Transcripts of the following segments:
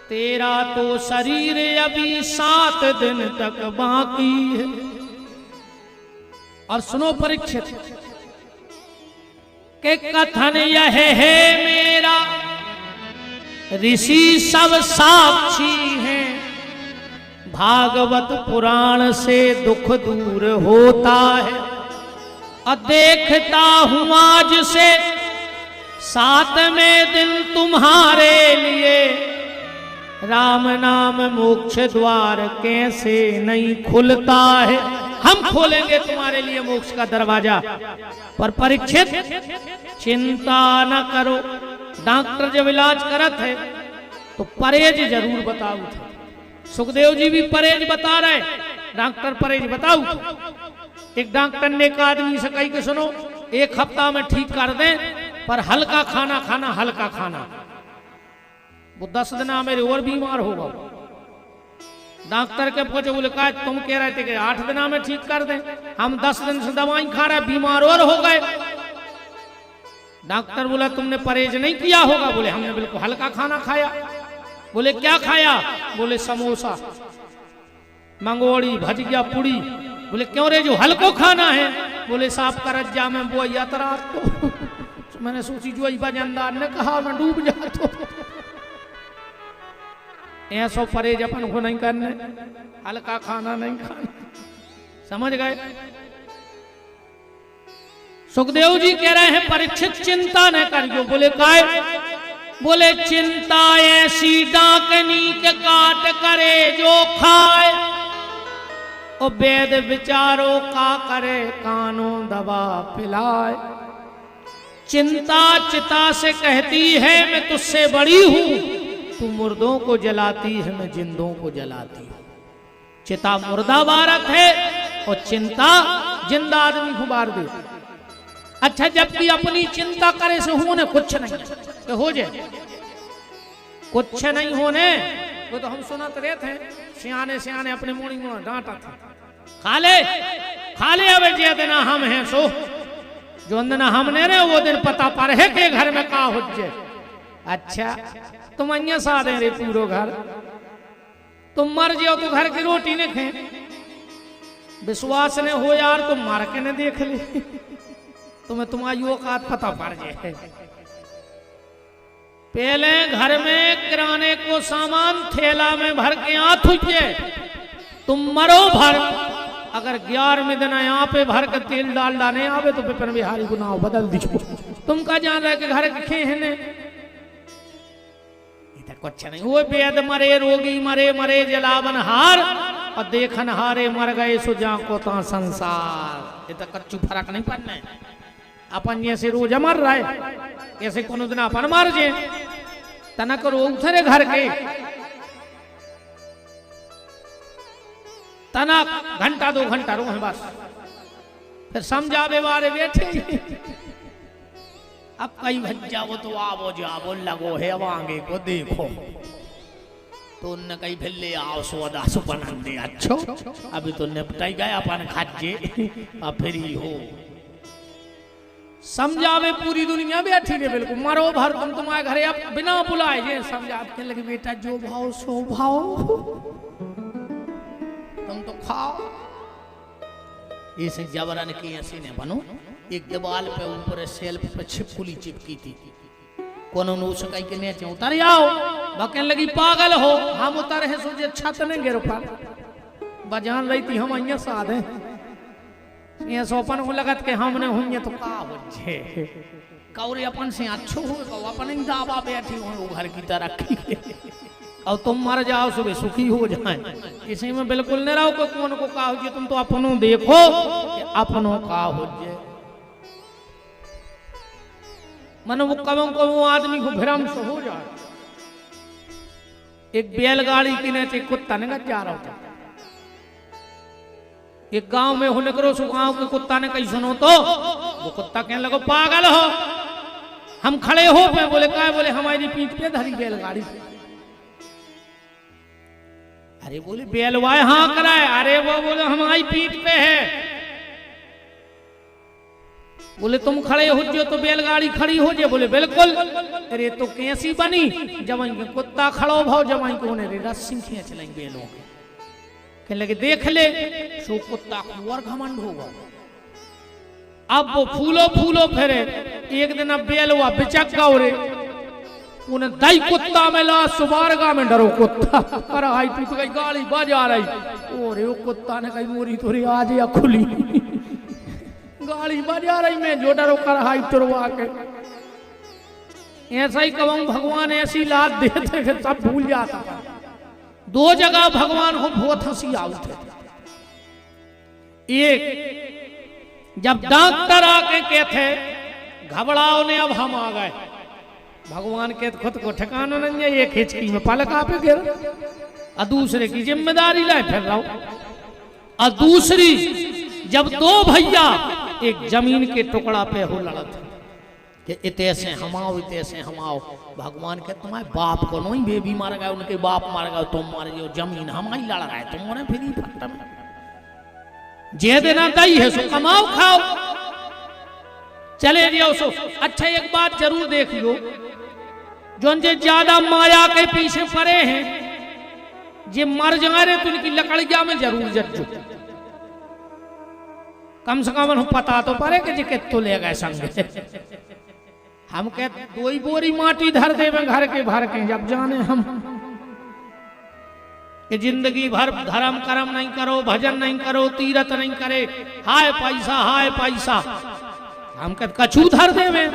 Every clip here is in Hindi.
तेरा तो शरीर अभी 7 दिन तक बाकी है। और सुनो परीक्षित के कथन यह है मेरा, ऋषि सब साक्षी हैं, भागवत पुराण से दुख दूर होता है। और देखता हूं आज से 7वें दिन तुम्हारे लिए, राम नाम मोक्ष द्वार कैसे नहीं खुलता है। हम खोलेंगे तुम्हारे लिए मोक्ष का दरवाजा। पर परीक्षित चिंता न करो, डॉक्टर जब इलाज करत है तो परहेज जरूर बताऊ थे। सुखदेव जी भी परहेज बता रहे, डॉक्टर परहेज बताऊ। एक डॉक्टर ने एक आदमी से कही कि सुनो 1 हफ्ता में ठीक कर दें, पर हल्का खाना खाना, हल्का खाना। वो 10 दिन मेरे और बीमार होगा। डॉक्टर के पूछे, बोले कहा तुम कह रहे थे कि 8 दिन में ठीक कर दें, हम 10 दिन से दवाई खा रहे, बीमार और हो गए। डॉक्टर बोला तुमने परहेज नहीं किया होगा। बोले हमने बिल्कुल हल्का खाना खाया। बोले क्या खाया? बोले समोसा, मंगोड़ी, भजिया, पूड़ी। बोले क्यों रे, जो हल्को खाना है? बोले साफ कर जा में वो यात्रा तो मैंने सोची जो बजनदार ने कहा मैं डूब जाता। ऐसो परहेज अपन को नहीं करने, हल्का खाना नहीं खाना। समझ गए? सुखदेव जी कह रहे हैं परीक्षित चिंता न करियो। बोले काय? बोले चिंता ऐसी डाकनी के काट करे जो खाए, और वेद विचारो का करे कानों दबा पिलाए। चिंता चिता से कहती है मैं तुझसे बड़ी हूं, तू मुर्दों को जलाती है मैं जिंदों को जलाती हूं। चिता मुर्दा बारत है और चिंता जिंदा आदमी को बार दे। अच्छा, जबकि अपनी चिंता करे से होने कुछ नहीं तो हो जाए, कुछ नहीं होने। वो तो हम सुनत रहे थे, सियाने सियाने अपने मुड़ी में डांटा था, खा ले अब जे दिन हम हैं सो, जो दिन हमने रे वो दिन पता पर है के घर में का हो जाए। अच्छा, तुम अन्य साधे रे पूरो घर, तुम मर जाओ तो घर की रोटी ने खे। विश्वास ने हो यार, तुम मार के ने देख ले, तुम्हें तुम्हारी औकात पता पड़ जाए। पहले घर में किराने को सामान थैला में भर के हाथ हुए, तुम मरो भर। अगर 11वें दिन यहाँ पे भर के तेल डाल डाले आवे तो विपिन बिहारी को नाव बदल दीजिए। तुम का जान रहे कि घर के खे हैं कुछ नहीं। वो वेद मरे, रोगी मरे, मरे जलावन हार, और देखन हारे मर गए सुजा को ता संसार। ये तो कच्चू फर्क नहीं पड़ना है। अपन जैसे रोज मर रहे, ऐसे कोनो दिन अपन मर जे तनक रो उठरे घर के तनक घंटा 2 घंटा रो है बस, फिर समझावे वाले बैठे। अब कई भज्जा वो तो आवो जावो लगो है, अब आगे को देखो तो न कई भिल्ले आओ सोदा सुपनंदे। अच्छो अभी तो निपटाई गए अपन खाजे, अब फिर ही हो समझावे पूरी दुनिया बैठी रे। बिल्कुल मरो भर तुम तुम्हारे घरे अब बिना बुलाए जे समझा के लगे बेटा जो भाव सो भाव, तुम तो खाओ। ऐसे जबरन की ऐसी ने बनो। एक दीवार पे ऊपर सेल्फ पे छिपकुली चिपकी थी, कोनो ने उसे कहीं के नीचे उतर आओ, बकन लगी पागल हो, हम उतर है सोचे छत नहीं गिर पा। बजान रही थी हम અહીંયા साधे ये सोपन हो लगत के हमने हुई तो का हो जे कौरे अपन से अच्छो हो तो अपन ही दावा बैठी हो घर की तरक्की के, और तुम मर जाओ सुबह सुखी हो जाए। इसी में बिल्कुल नहीं रहो कोई कौन को का हो जे, तुम तो अपनों देखो अपनों का हो जे। मन वो कबों को वो आदमी को भ्रम से हो जाए। एक बैलगाड़ी की नीचे कुत्ता निकल जा रहा था। एक गांव में हो निकलो सो गांव के कुत्ता ने कहीं सुनो तो वो कुत्ता कहने लगा पागल हो, हम खड़े हो पे। बोले काय? बोले हमारी पीठ पे धरी बैलगाड़ी। अरे बोले बैलवाए हाँ कराए। अरे वो बोले हमारी पीठ पे है। बोले तुम खड़े हो जो तो बैलगाड़ी खड़ी हो जाए। बोले बिल्कुल। अरे तो कैसी बनी जब इनके कुत्ता खड़ो भाव जब इनके उन्हें रस्सी खींच लेंगे बैलों के। कहने लगे देख ले सो कुत्ता को और घमंड होगा। अब वो फूलो फूलो फिरे। एक दिन अब बैल हुआ बिचक गौ रे उन्हें दई कुत्ता में ला सुबारगा में डरो कुत्ता कर आई टूट गई गाड़ी बजा रही। ओरे वो कुत्ता ने कही मोरी तोरी आज या खुली गाड़ी बजा रही मैं जो डरो कर हाई तुरवा के। ऐसा ही कहूं भगवान ऐसी लात देते फिर सब भूल जाता। दो जगह भगवान को बहुत हंसी आते। एक जब डॉक्टर आके कहते घबराओ ने अब हम आ गए। भगवान के खुद को ठिकाना नहीं है। एक हिचकी में पलक आप गिर और दूसरे की जिम्मेदारी लाए फिर रहो। और दूसरी जब दो भैया एक जमीन के टुकड़ा पे हो लड़त कि इतने से हम आओ इतने से हम आओ। भगवान के तुम्हारे बाप को नहीं बेबी मार गए उनके बाप मार गए तुम मार गए जमीन हमारी लड़ रहा है तुम फिर ही फट्टा में जे देना दई है सो कमाओ खाओ चले जाओ सो। अच्छा एक बात जरूर देख लो जो ज्यादा माया के पीछे पड़े हैं जे मर जा रहे तो उनकी लकड़िया में जरूर जज्जो। कम से कम पता तो पड़े कि जे तो ले गए संग। हम कहते दो ही बोरी माटी धर दे घर के भर के जब जाने हम कि जिंदगी भर धर्म कर्म नहीं करो भजन नहीं करो तीरथ नहीं करे हाय पैसा। हम कहते कछू धर दे में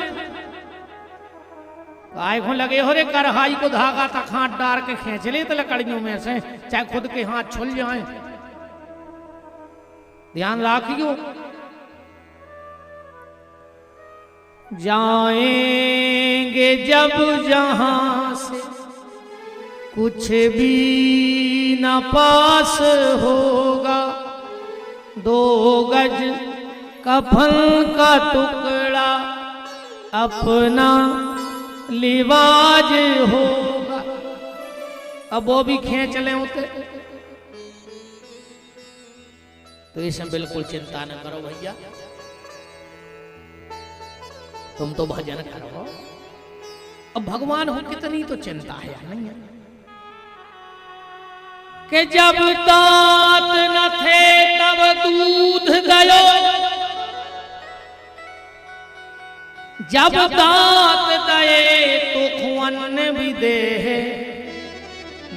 आय को लगे हो रे करहाई को धागा तक हाथ डार के खींच ले तो लकड़ियों में से चाहे खुद के हाथ छुल जाए। ध्यान रखियो जाएंगे जब जहां से कुछ भी न पास होगा। 2 गज कफन का टुकड़ा अपना लिवाज होगा। अब वो भी खींच ले होते तो इसमें बिल्कुल चिंता न करो भैया तुम तो भजन करो। अब भगवान हो कितनी तो चिंता है नहीं है कि जब दांत न थे तब दूध गयो जब दांत दे तो खुअन भी दे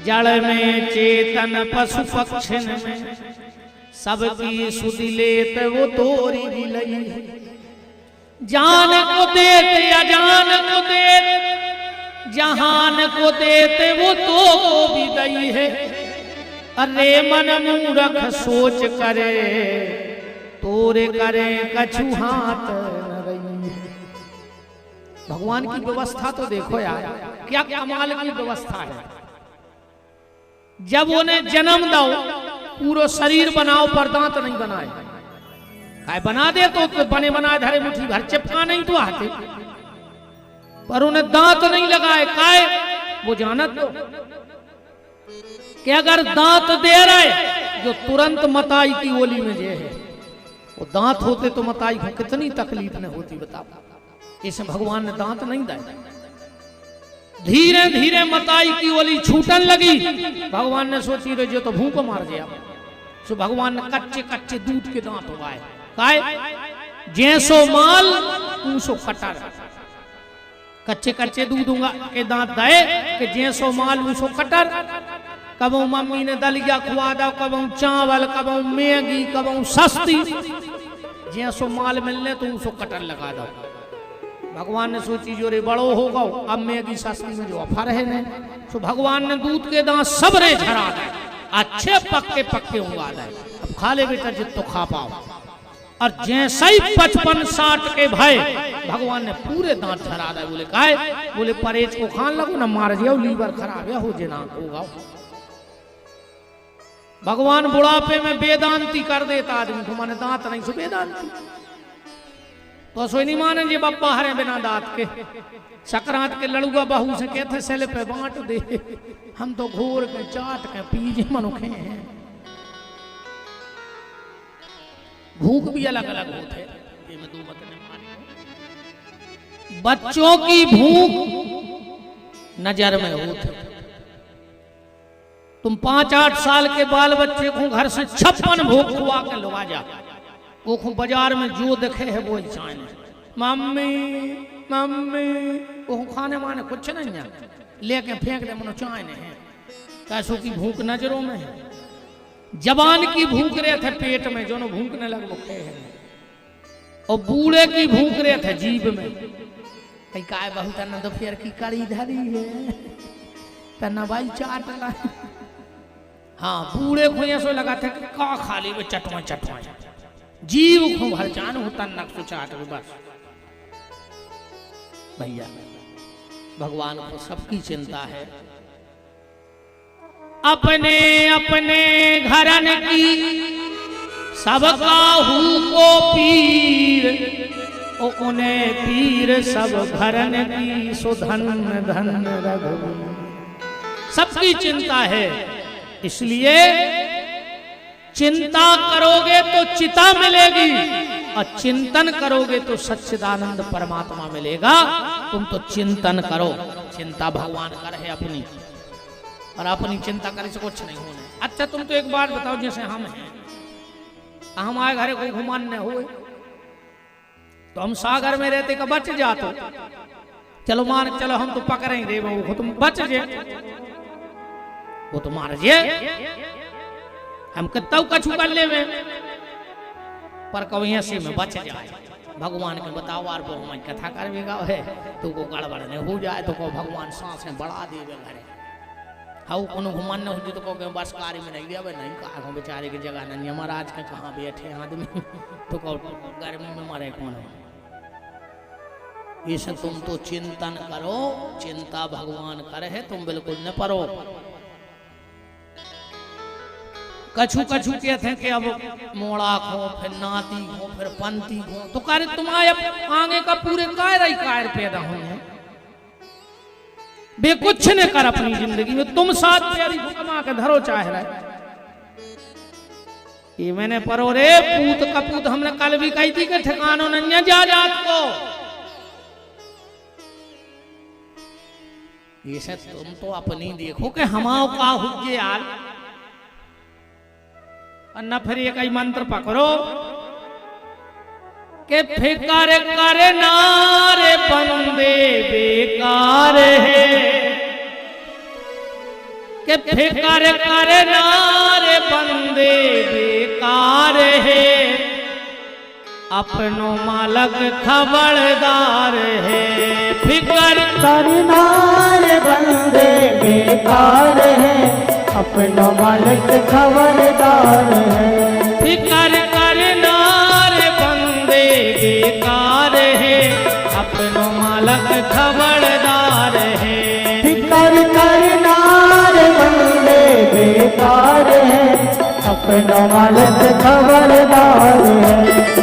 जड़ में चेतन पशु पक्षिन में सबकी सुधि लेत वो तोरी भी लई। जान को देते अजान को देते जहान को देते वो तो को भी दई है। अरे मन मूरख सोच करे तोरे करे कछु हाथ न रही। भगवान की व्यवस्था तो देखो यार क्या कमाल की व्यवस्था है। जब उन्हें जन्म दो पूरा शरीर बनाओ पर दांत नहीं बनाए काय बना दे तो बने बनाए धरे मुट्ठी भर चिपका नहीं तो आते पर उन्हें दांत नहीं लगाए काय वो जानत तो कि अगर दांत दे रहे जो तुरंत मताई की ओली में जे है वो दांत होते तो मताई को कितनी तकलीफ न होती बताओ। इसे भगवान ने दांत नहीं दिए। धीरे धीरे मताई की ओली छूटन लगी। भगवान ने सोची रहे जो तो भूख मार गया सो भगवान ने कच्चे कच्चे दूध के दांत उगाए काय जैसो माल ऊसो कटर। कच्चे कच्चे दूध के दांत दे कि जैसो माल ऊसो कटर। कबो मम्मी ने दलिया खुआ दो कबो चावल कबो मैगी कबो सस्ती जैसो माल मिलने तो ऊसो कटर लगा दो। भगवान ने सोची जो रे बड़ो होगा अब मैगी सस्ती में जो ऑफर है ने तो भगवान ने दूध के दांत सब रे झरा दे अच्छे पक्के पक्के उगा दे। अब खा ले बेटा जितो खा पाओ। और जैसे ही 55-60 के भय भगवान ने पूरे दांत झरा दे। बोले काय बोले परहेज को खान लगो ना मार जाओ लीवर खराब है हो जना होगा। भगवान बुढ़ापे में वेदांती कर देता आदमी को माने दांत नहीं सो वेदांती तो सोई नहीं माने जी बप्पा हरे बिना दांत के। सकरात के लड़ुआ बहू से कहते सेले पे बांट दे हम तो घोर के चाट के पीजे मनुखे हैं। भूख भी अलग अलग होते ये मैं दो मत नहीं मानी। बच्चों की भूख नजर में होती। तुम 5-8 साल के बाल बच्चे को घर से 56 भूख खुआ के लगा जा, वो बाजार में जो देखे है वो चाहे मम्मी मम्मी, वो खाने माने कुछ नहीं है, लेके फेंक दे मनो चाहे नहीं। कैसों की भूख नजरों में है, जवान की भूख रहे थे पेट में जो न भूखने लग भूखे है, और बूढ़े की भूख रहे थे जीभ में। कई काय बहुत न दोपहर की कड़ी धरी है तना भाई चाट ला। हाँ बूढ़े को ऐसा लगा था कि का खाली में चटवा चटवा जीव को भर जान होता नक्शो चाट बस। भैया भगवान को सबकी चिंता है, अपने अपने घरन की सबका हु को पीर, ओ उन्हें पीर सब घरन की सुधन धन रघुवीर। सबकी चिंता है, इसलिए चिंता करोगे तो चिता मिलेगी, और चिंतन करोगे तो सच्चिदानंद परमात्मा मिलेगा। तुम तो चिंतन करो, चिंता भगवान कर है अपनी, और अपनी चिंता करे से कुछ नहीं होने। अच्छा तुम तो एक बात बताओ, जैसे हम हैं, हमारे घरे कोई घुमान न हुए तो हम सागर में रहते का बच जाते, चलो मान चलो हम तो पकड़ेंगे वो तुम बच जे, वो तो मार जे, हम कितना कछु कर ले में, पर कभी ऐसे में बच जाए। भगवान के बताओ आर वो हम कथा करवेगा है तो को गड़बड़ नहीं हो जाए तो को भगवान सांसें बढ़ा देवे घरे। हाँ कोनो घुमान न हो तो को बस कारी में नहीं देवे, नहीं कहा बेचारे की जगह नहीं, महाराज के कहाँ बैठे आदमी तो को गर्मी में मरे कौन। इसे तुम तो चिंतन करो, चिंता भगवान करे है, तुम बिल्कुल न परो। कछु कछु कहते हैं कि अब मोड़ा खो, फिर नाती खो, फिर पंती खो, तो कार्य तुम्हारे आगे का पूरे कायर पैदा होंगे। बे कुछ ने कर अपनी जिंदगी में, तुम साथ प्यारी कमा के धरो चाहे रहे। ये मैंने परो रे पूत कपूत, हमने कल भी कही थी कि ठिकानो नन्या जा जात को। ये से तुम तो अपनी देखो कि हमाओ का हुज्जे यार, न फिर एक ही मंत्र पकड़ो के फिकर करे नारे बंदे बेकार है, के फिकर करे नारे बंदे बेकार है, अपनो मालक खबरदार है। फिकर करे नारे बंदे बेकार है, अपनो मालिक खबरदार है। फिकर करना रे बंदे बेकार है, अपनो मालक खबरदार है। फिकर करना रे बंदे बेकार है, अपनो मालिक खबरदार है।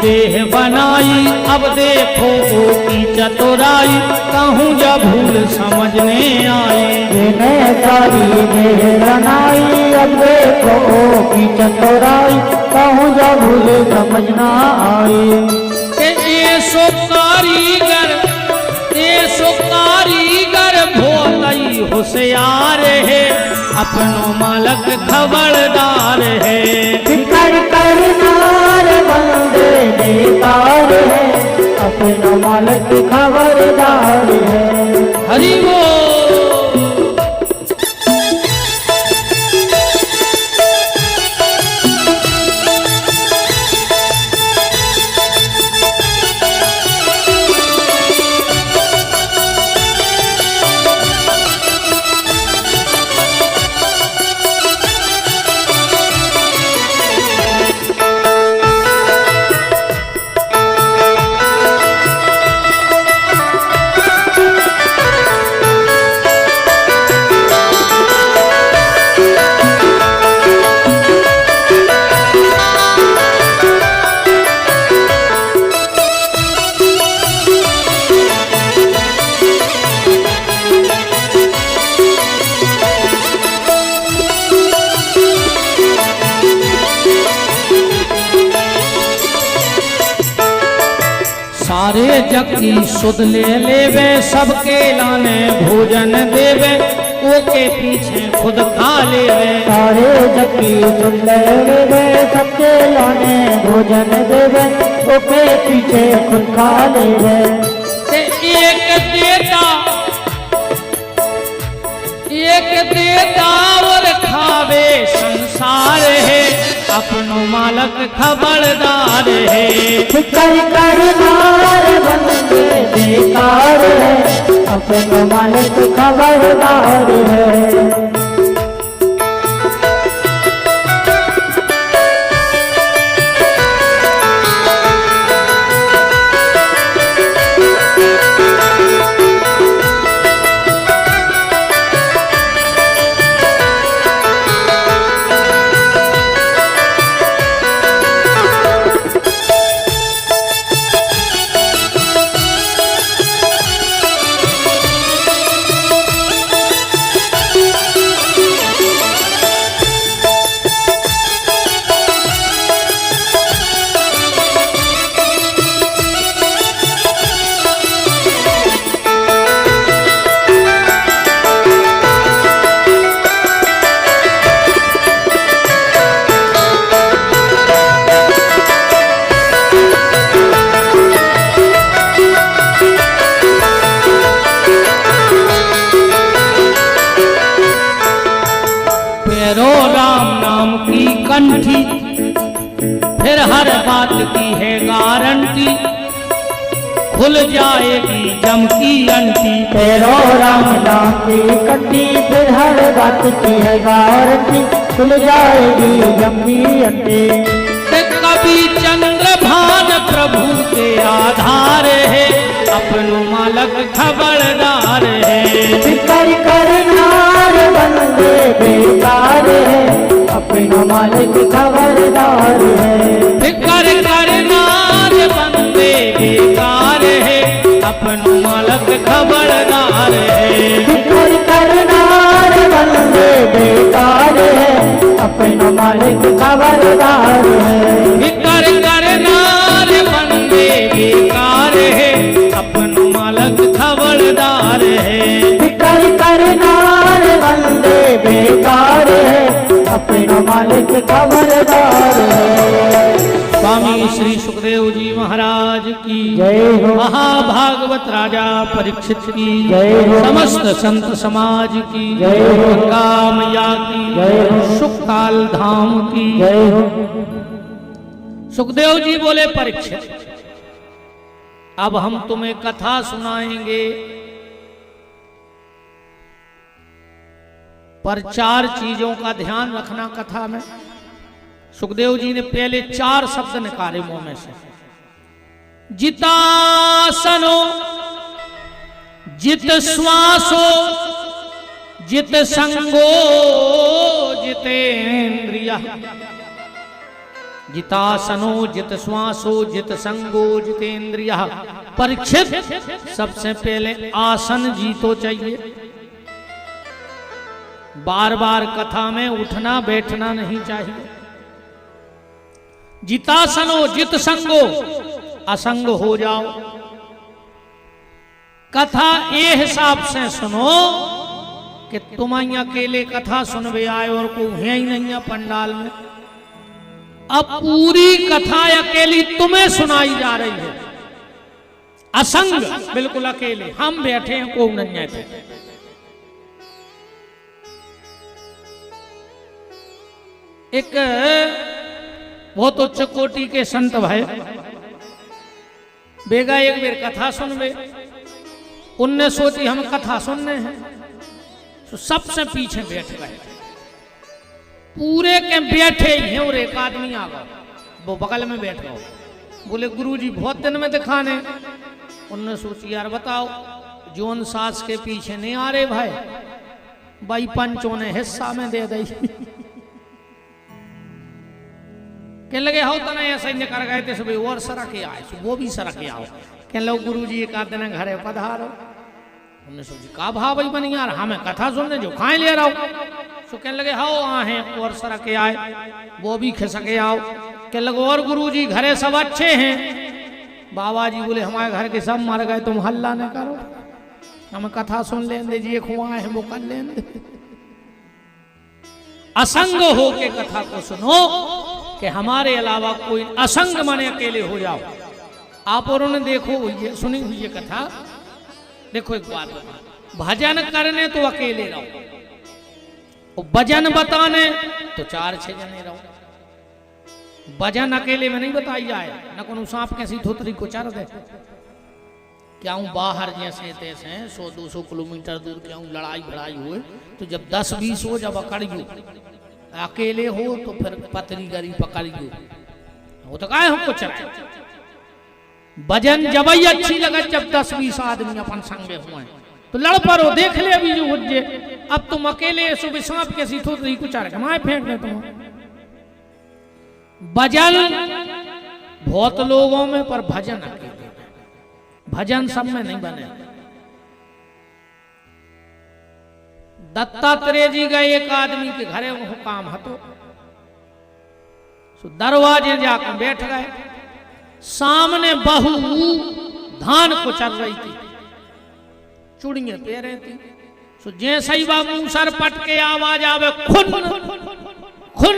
देह बनाई अब देखो की चतुराई, कहूँ जब भूल समझने आई। जिन्हें सारी देह बनाई अब देखो की चतुराई, कहूँ जब भूल समझना आई। ऐसो कारीगर भोलई होशियार है, अपनो मालक खबरदार है। फिकर करनार बंदे बेकार है, अपनो मालिक खबरदार है। हरि वो सारे जग की सुध ले लेवे, सबके लाने भोजन देवे, ओके पीछे खुद खा लेवे। सारे जग की सुध ले लेवे, सबके लाने भोजन देवे, ओके पीछे खुद खा लेवे। एक देता और खावे संसार है, अपनो मालक खबरदार है। फिकर करनार बंदे बेकार है, अपनो मालिक खबरदार है। कंठी फिर हर बात की है गारंटी, खुल जाएगी जम की अंटी। तेरो राम नाम की कंठी फिर हर बात की है गारंटी, खुल जाएगी जम की अंटी। कभी चंद्रभान प्रभु के आधार है, अपनो मालक खबरदार है। फिकर करनार बंदे बेकार है, अपनो मालिक खबरदार है। फिकर करनार बंदे बेकार है, अपनो मालक खबरदार है। फिकर करनार बंदे बेकार है, अपनो मालिक खबरदार है। फिकर करनार बंदे बेकार है, अपनो मालक खबरदार है। फिकर करनार बंदे बेकार है, अपनो मालिक खबरदार है। स्वामी श्री सुखदेव जी महाराज की जय हो। महाभागवत राजा परीक्षित की जय हो। समस्त संत समाज की जय हो। गंगा मैया की जय हो। सुखताल धाम की जय हो। सुखदेव जी बोले परीक्षित, अब हम तुम्हें कथा सुनाएंगे, पर 4 चीजों का ध्यान रखना कथा में। सुखदेव जी ने पहले 4 शब्द निकाले मुंह में से। जितासनो, जित श्वासो, जित संगो, जितेन्द्रिय। जितासनो, जित श्वासो, जित संगो, जितेन्द्रिय। परीक्षित, सबसे पहले आसन जीतो चाहिए। बार बार कथा में उठना बैठना नहीं चाहिए। जितासनो, जित संगो, असंग हो जाओ। कथा ये हिसाब से सुनो कि तुम अकेले कथा सुनवे आए और कोई है ही नहीं पंडाल में। अब पूरी कथा अकेली तुम्हें सुनाई जा रही है, असंग, बिल्कुल अकेले। हम बैठे हैं, कोई नहीं है। एक बहुत उच्च कोटि के संत भाई बेगा एक बेर कथा सुनवे, उनने सोची हम कथा सुनने हैं, तो सबसे पीछे बैठ गए। पूरे के बैठे ही हैं और एक आदमी आ गया, वो बगल में बैठ गया। बोले गुरुजी बहुत दिन में दिखाने। उनने सोची यार बताओ, जोन सास के पीछे नहीं आ रहे भाई पंचों ने हिस्सा में दे दी। कहने लगे हो तो नहीं ऐसा ही कर गए थे सब और सरा के आए, वो भी सरा के आओ। कहने लगे गुरुजी एक आध दिन घरे पधारो। हमने सोची का भाव भाई बन यार, हमें कथा सुनने जो खाए ले रहा हूँ। तो कहने लगे हाओ आहे और सरा के आए, वो भी खिसके आओ। कहने लगे और गुरुजी घरे सब अच्छे हैं। बाबा जी बोले हमारे घर के सब मर गए, तुम हल्ला न करो, हमें कथा सुन लें दे, ये खुआ है वो कर लें दे। असंग हो के कथा को सुनो कि हमारे अलावा कोई, असंग माने अकेले हो जाओ। आप और उन्हें देखो, ये सुनी हुई ये कथा, देखो एक बात बता, भजन करने तो अकेले रहो, और भजन बताने तो 4-6 जने रहो। भजन अकेले में नहीं बताई जाए, न को सांप कैसी धोतरी को चर दे, क्या हूँ बाहर जैसे तैसे 100-200 किलोमीटर दूर क्या हूँ लड़ाई भड़ाई हुए, तो जब 10-20 हो जब अकड़ियो, अकेले हो तो फिर पतरी गरी पकड़ियो, वो तो काहे हमको चराए। भजन जब ही अच्छी लगे जब 10-20 आदमी अपन संगे हुए, तो लड़ पड़ो, देख ले अभी जो हुज्जे। अब तुम अकेले सुबह सांप कैसी थोड़ी कुछ माए फेंक दे तुम। भजन बहुत लोगों में, पर भजन अकेले, भजन सब में नहीं बने। दत्तात्रेय जी गए एक आदमी के घरे, वो काम हतो, सो दरवाजे जाकर बैठ गए, सामने बहू धान को चल रही थी, चूड़ियां पे रही थी, सो जैसे ही बाबू सर पट के आवाज आवे खुन खुन,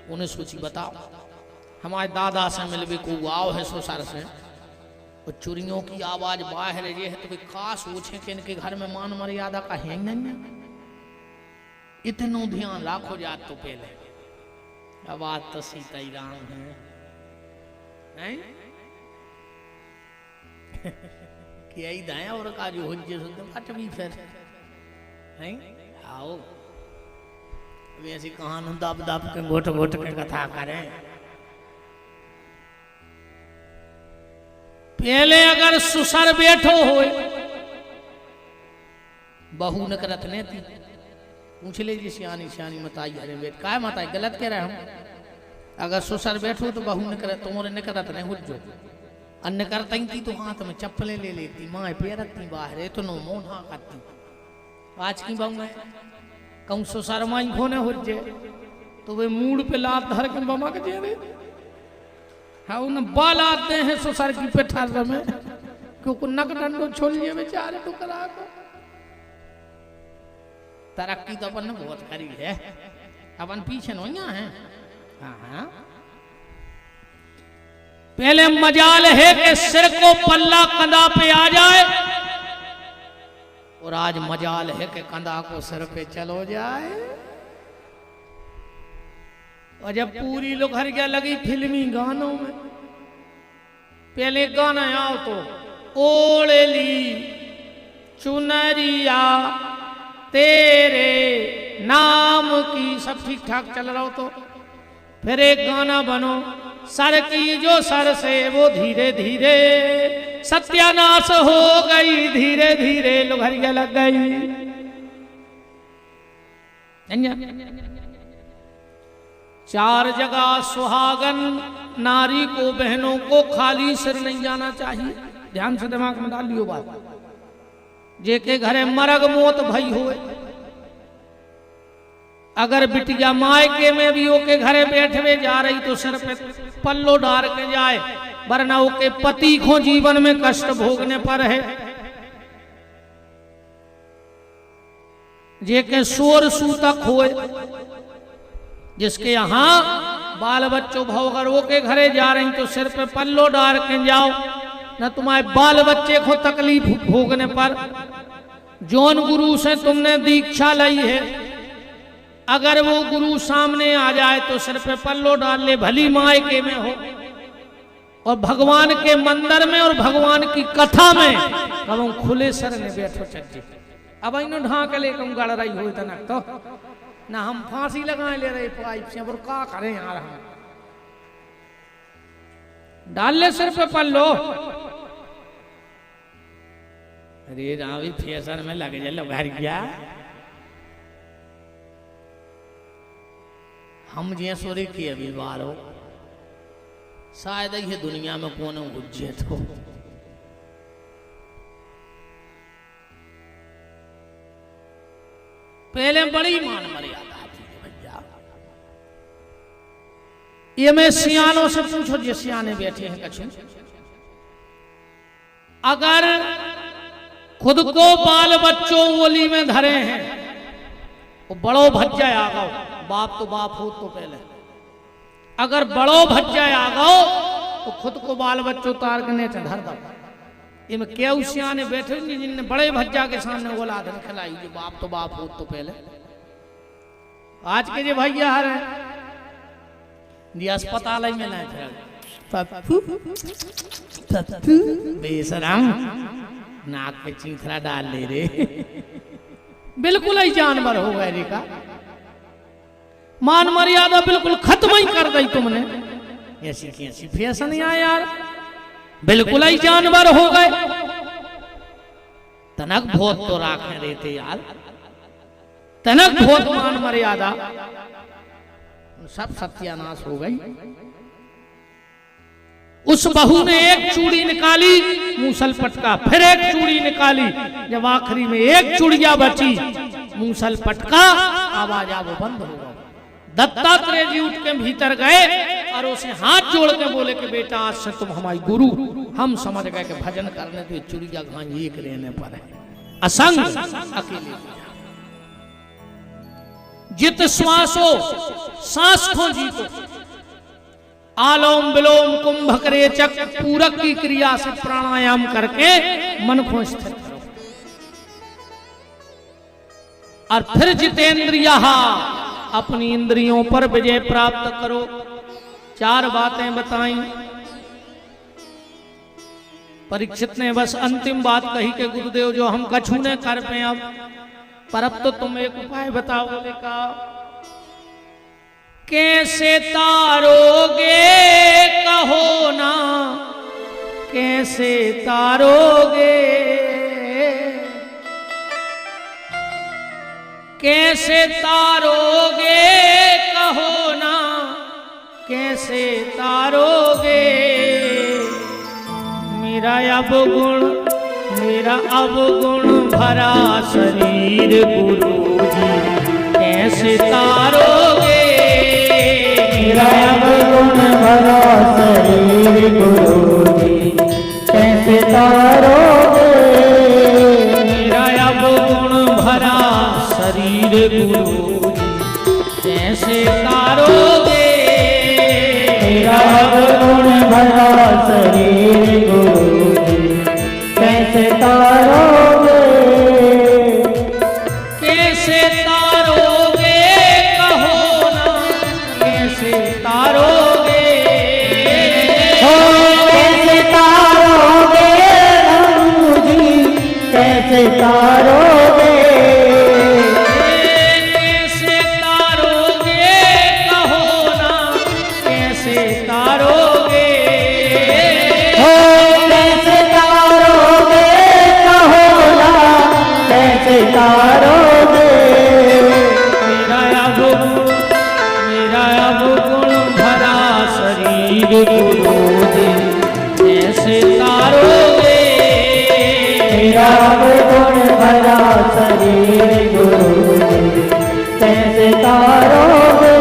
उन्हें सोची बताओ हमारे दादा से मिलवे को आओ है ससुर से, और चूड़ियों की आवाज बाहर ये है, तो खास पूछे कि इनके घर में मान मर्यादा का है नहीं, इतनो ध्यान राखो जात तो पहले। अब आज तो सीता ही राम है नहीं कि यही दाएं और का जो हुज्जे सुनते भी फिर नहीं आओ वैसी कहानी दब दब के घोट घोट के कथा करें। पहले अगर सुसर बैठो हो, बहू न करत नहीं थी, पूछ लीजिए सियानी सियानी मताई, अरे बेट काय मताई गलत कह रहे हम, अगर सुसर बैठो तो बहू न करत, तुम्हारे न करत नहीं हुज्जो, अन्य करती थी तो हाथ में चप्पलें ले लेती, माँ पेरती बाहर, इतनो मोढ़ा करती। आज की बहू है कहूँ सुसर माई खोने हुज्जे, तो वे मूड पे लात धर के बमा के दे रहे, हाँ उन्हें बाल आते हैं ससुर की पेठार में, क्योंकि नक डंडो छोड़िए बेचारे टुकड़ा को। तरक्की तो अपन ने बहुत करी है, अपन पीछे नहीं है। हाँ पहले मजाल है कि सिर को पल्ला कंधा पे आ जाए, और आज मजाल है कि कंधा को सिर पे चलो जाए। और जब पूरी लोहरिया लगी फिल्मी गानों में, पहले गाना आओ तो ओढ़ली चुनरिया तेरे नाम की, सब ठीक ठाक चल रहा हो, तो फिर एक गाना बनो सर की जो सर से वो धीरे धीरे सत्यानाश हो गई, धीरे धीरे लोहरिया लग गई। चार जगह सुहागन नारी को, बहनों को खाली सिर नहीं जाना चाहिए, ध्यान से दिमाग में डाल लियो बात। जेके घरे मरग मौत भई होए, अगर बिटिया मायके में भी ओके घरे बैठवे जा रही तो सिर पे पल्लो डाल के जाए, वरना ओके पति को जीवन में कष्ट भोगने पर है। जेके शोर सूतक होए, जिसके यहाँ बाल बच्चों भवगर वो के घरे जा रही तो सिर पे पल्लो डाल के जाओ, न तुम्हारे बाल बच्चे को तकलीफ भोगने पर। जौन गुरु से तुमने दीक्षा ली है, अगर वो गुरु सामने आ जाए तो सिर पे पल्लो डाल ले, भली मायके में हो और भगवान के मंदिर में और भगवान की कथा में, अब हम खुले सर ने बैठो चर्चे। अब इन ढाक ले कम गड़ रही हो तनक तो ना हम फांसी लगाए ले रहे पाइप से, और का करें यार, हम डाल ले सिर पे पल्लो। अरे रावी फैशन में लग जा घर गया, हम जे सोरे की अभी बारो शायद ये दुनिया में कौन गुज्जे तो पहले बड़ी मान मर्यादा थी भैया। ये मैं सियानों से पूछो, जो सियाने बैठे हैं कछु, अगर खुद को बाल बच्चों ओली में धरे हैं, वो बड़ो भज जाए आ गो, बाप तो बाप हो तो पहले, अगर बड़ो भज जाए आ गो तो खुद को बाल बच्चों तार के नेचे धर दो। ये में क्या सियाने बैठे जिनने बड़े भज्जा के सामने बोला धन खिलाई, जो बाप तो बाप हो तो पहले। आज के जो भैया हर अस्पताल में ना बेसराम नाक पे चीथरा डाल ले रे, बिल्कुल ही जानवर हो गए रे का, मान मर्यादा बिल्कुल खत्म ही कर दी तुमने। ऐसी कैसी फैशन है यार, बिल्कुल ही जानवर हो गए। तनक बहुत तो राखे रहते यार, तनक बहुत मान मर्यादा, सब सत्यानाश हो गई। उस बहू ने एक चूड़ी निकाली, मूसल पटका, फिर एक चूड़ी निकाली, जब आखिरी में एक चूड़िया बची, मूसल पटका, आवाज वो बंद हो गई। दत्तात्रेय जी उठ के भीतर गए और उसे हाथ जोड़ के बोले कि बेटा आज से तुम हमारी गुरु, हम समझ गए कि भजन करने तो चूड़िया घांझ एक रहने पर है, असंग अकेले जित श्वासो सांस खो जीतो, आलोम विलोम कुंभक रेचक पूरक की क्रिया से प्राणायाम करके मन को स्थिर करो, और फिर जितेंद्रिया अपनी इंद्रियों पर विजय प्राप्त करो। 4 बातें बताई। परीक्षित ने बस अंतिम बात कही कि गुरुदेव जो हम कछु ने कर पे अब, पर अब तो तुम एक उपाय बताओ। बोले का कैसे तारोगे कहो ना, कैसे तारोगे, कैसे तारोगे कहो ना, कैसे तारोगे, मेरा अवगुण, मेरा अवगुण भरा शरीर गुरुजी कैसे तारोगे, मेरा अवगुण भरा शरीर गुरुजी कैसे तारोगे, मेरा अवगुण भरा शरीर गुरुजी कैसे तारोगे, मेरा अवगुण भरा शरीर गुरुजी कैसे तारोगे, कैसे तारोगे कहो ना, कैसे तारोगे, हो कैसे तारोगे गुरुजी कैसे तारोगे, कैसे तारोगे कहो ना, कैसे तारोगे, हो कैसे तारोगे कहो ना कैसे तारोगे, मेरा अवगुण भरा शरीर गुरुजी कैसे तारोगे, मेरा अवगुण भरा शरीर गुरुजी कैसे तारोगे,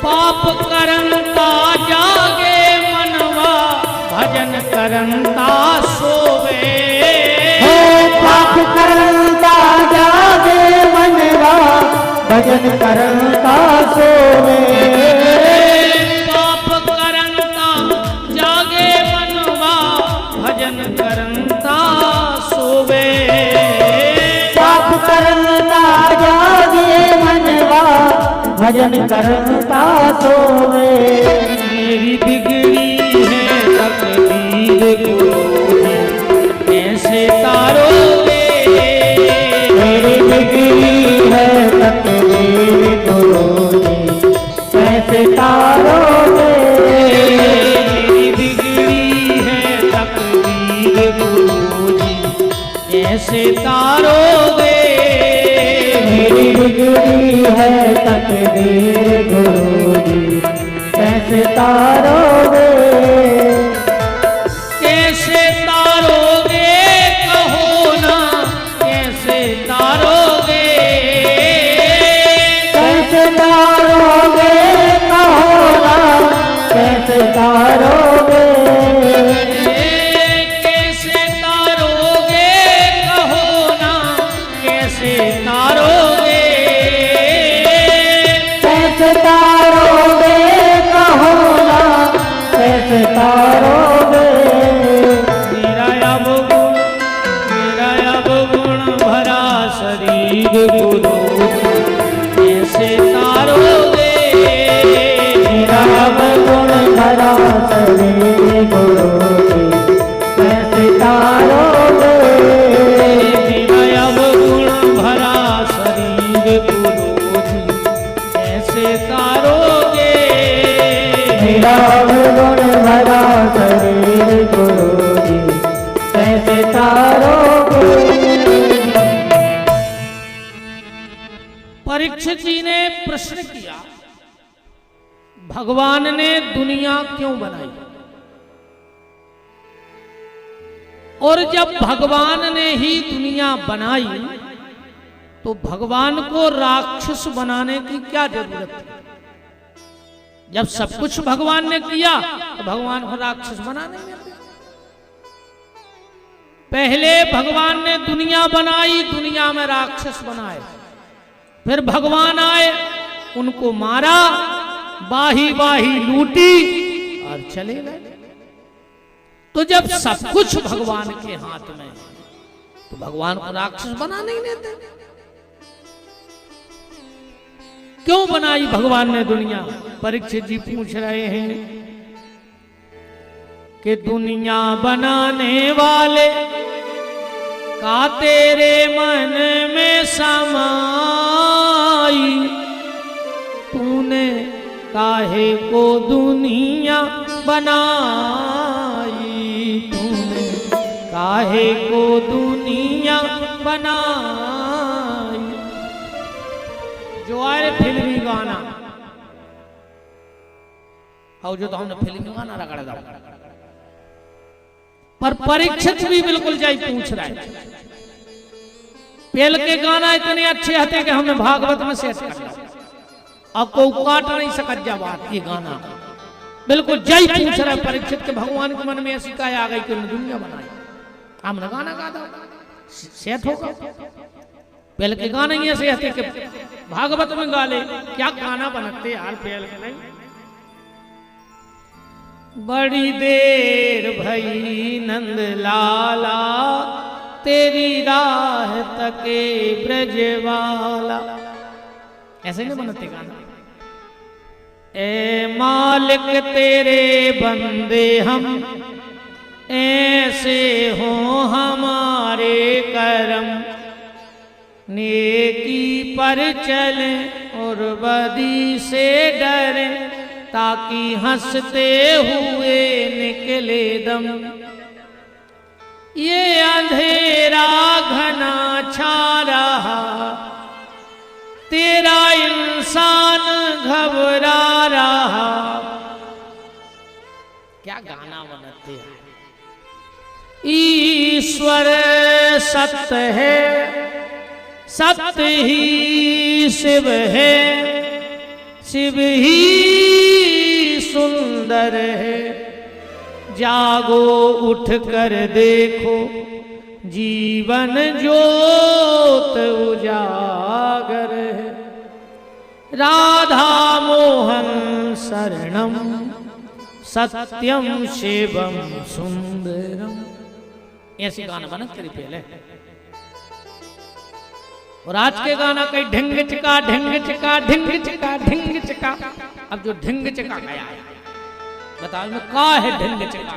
पाप करंता जागे मनवा, भजन करंता सोवे, हो पाप करता जागे मनवा भजन करता सोवे, पाप करंता जागे मनवा, भजन करंता सोवे, पाप करता जागे मनवा भजन करता सोवे, मेरी बिगड़ी है तक कैसे तारोगे। मेरी बिगड़ी है तकदीर गुरुजी, कैसे तारोगे। कैसे तारोगे कहो ना, कैसे तारोगे। कैसे तारोगे कहो ना, कैसे तारोगे। कैसे तारोगे कहो ना, कैसे तारोगे। कैसे तारोगे कहो ना, कैसे तारोगे। मेरा अब गुण भरा शरीर गुरु, कैसे तारोगे। मेरा अब गुण भरा शरीर गुरुजी, कैसे तारोगे। मेरा अब गुण भरा शरीर गुरु, कैसे तारोगे। मेरा अब गुण भरा शरीर गुरुजी, कैसे तारोगे। परीक्षित जी ने प्रश्न किया, भगवान ने दुनिया क्यों बनाई। और जब भगवान ने ही दुनिया बनाई तो भगवान को राक्षस बनाने की क्या जरूरत थी। जब सब कुछ भगवान ने किया तो भगवान को राक्षस बनाने में पहले भगवान ने दुनिया बनाई, दुनिया में राक्षस बनाए, फिर भगवान आए, उनको मारा, बाही बाही लूटी और चले गए। तो जब सब कुछ भगवान के हाथ में तो भगवान को राक्षस बना नहीं देते। क्यों बनाई भगवान ने दुनिया। परीक्षित जी पूछ रहे हैं कि दुनिया बनाने वाले का तेरे मन में समाई, तूने काहे को दुनिया बनाई, तूने काहे को दुनिया बनाई। जो आए फिल्मी गाना और जो तो हमने फिल्मी गाना रगड़ दो, पर परीक्षित भी बिल्कुल जाई पूछ रहा है। पहले के गाना इतने अच्छे हते कि हमने भागवत में सेट कर दिया, अब को काट नहीं सकत जा बात। ये गाना बिल्कुल जय पूछ रहा है परीक्षित के भगवान के मन में ऐसी काय आ गई कि दुनिया बनाई। हमने गाना गा दो सेट होगा। पहले के गाने ही ऐसे हते कि भागवत में गा ले, क्या गाना बनते यार पहले के नहीं। बड़ी देर भई नंद लाला, तेरी राह तके ब्रजवाला, ऐसे नहीं बनते गाना। ए मालिक तेरे बंदे हम, ऐसे हो हमारे करम, नेकी पर चले और बदी से डरे, ताकि हंसते हुए निकले दम। ये अंधेरा घना छा रहा, तेरा इंसान घबरा रहा। क्या गाना बनाते हैं। ईश्वर सत्य है, सत्य ही शिव है, शिव ही सुंदर है। जागो उठ कर देखो, जीवन ज्योत उजागर है। राधा मोहन शरणम, सत्यम शिवम सुंदरम। ऐसे गाना बना तेरी पहले। और आज के गाना कहीं ढिंग चिका ढिंग चिका ढिंग चिका ढिंग चिका। अब जो ढिंग चिका गया है, बताओ में का है ढिंग चिका।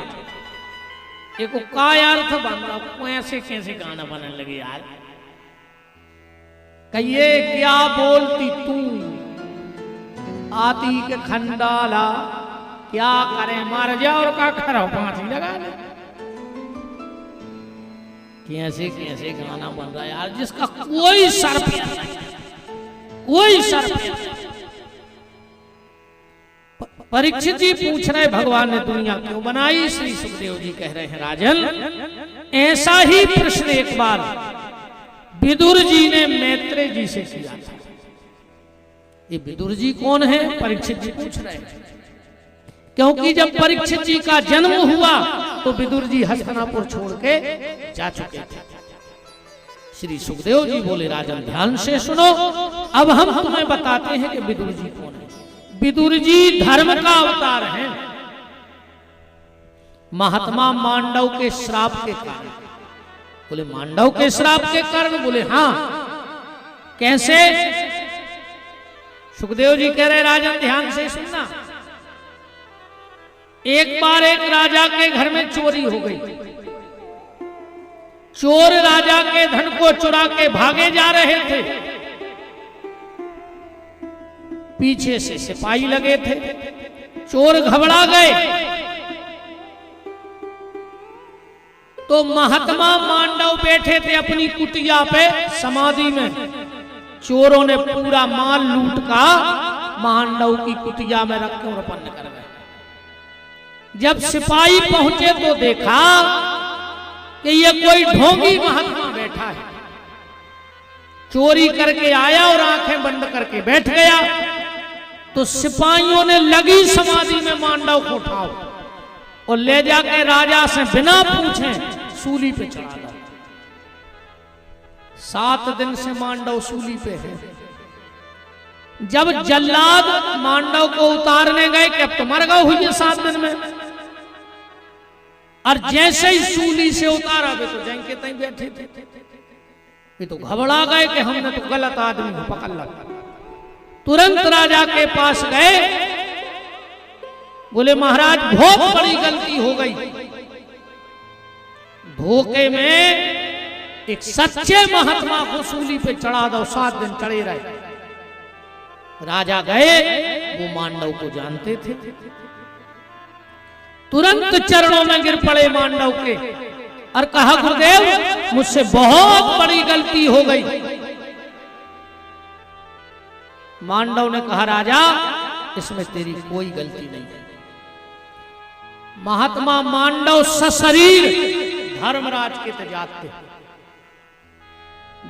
एक का अर्थ बन रहा, ऐसे कैसे गाना बनने लगे यार। कहिए क्या बोलती तू, आती के खंडाला, क्या करे मर जा और का खरा फांसी लगा ले। कैसे कैसे गाना बन रहा है यार, जिसका कोई सर पैर नहीं, कोई सर पैर नहीं। परीक्षित जी पूछ रहे भगवान ने दुनिया क्यों बनाई? श्री सुखदेव जी कह रहे हैं राजन, ऐसा ही प्रश्न एक बार विदुर जी ने मैत्रेय जी से किया था। ये विदुर जी कौन है? परीक्षित जी पूछ रहे हैं, क्योंकि जब परीक्षित जी का जन्म हुआ तो विदुर जी हस्तिनापुर छोड़ के जा चुके थे। श्री सुखदेव जी बोले राजन ध्यान से सुनो, अब हम तुम्हें बताते हैं कि विदुर जी कौन है। विदुर जी धर्म का अवतार है। महात्मा मांडव के श्राप के कारण। बोले मांडव के श्राप के कारण? बोले हाँ। कैसे? सुखदेव जी कह रहे राजन ध्यान से सुनना। एक बार एक राजा के घर में चोरी हो गई। चोर राजा के धन को चुरा के भागे जा रहे थे। पीछे से सिपाही लगे थे। चोर घबरा गए तो महात्मा मांडव बैठे थे अपनी कुटिया पे समाधि में। चोरों ने पूरा माल लूट का मांडव की कुटिया में रख के रपन्न कर गए। जब सिपाही पहुंचे तो देखा कि ये कोई ढोंगी महात्मा बैठा है। चोरी करके आया और आंखें बंद करके बैठ गया। तो सिपाहियों ने लगी समाधि में मांडव को उठाओ और ले जाके राजा से बिना पूछे सूली पे चढ़ा दो। 7 दिन से मांडव सूली पे है। जब जल्लाद मांडव को उतारने गए कि अब तो मर गए हुई 7 दिन में, और जैसे ही सूली से उतारा वे तो जंग के तई बैठे थे। वे तो घबरा गए कि हमने तो गलत आदमी को पकड़ लिया। तुरंत राजा के पास गए। बोले महाराज बहुत बड़ी गलती हो गई। धोखे में एक सच्चे महात्मा को सूली पे चढ़ा दो। 7 दिन चढ़े रहे। राजा गए, वो मांडव को जानते थे। तुरंत चरणों में गिर पड़े मांडव के और कहा गुरुदेव मुझसे बहुत बड़ी गलती हो गई। मांडव ने कहा राजा इसमें तेरी कोई गलती नहीं है। महात्मा मांडव सशरीर धर्मराज के तेजात थे।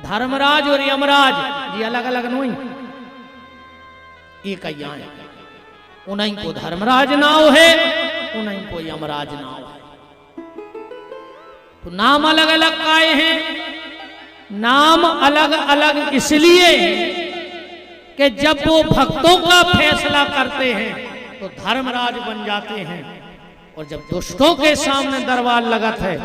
धर्मराज और यमराज ये अलग अलग नहीं, एक ही है। उन्हीं को धर्मराज नाव है, उन्हीं को यमराज नाव है। तो नाम अलग अलग काहे हैं? नाम अलग अलग इसलिए कि जब वो भक्तों का फैसला करते हैं तो धर्मराज बन जाते हैं, और जब दुष्टों के सामने दरबार लगत है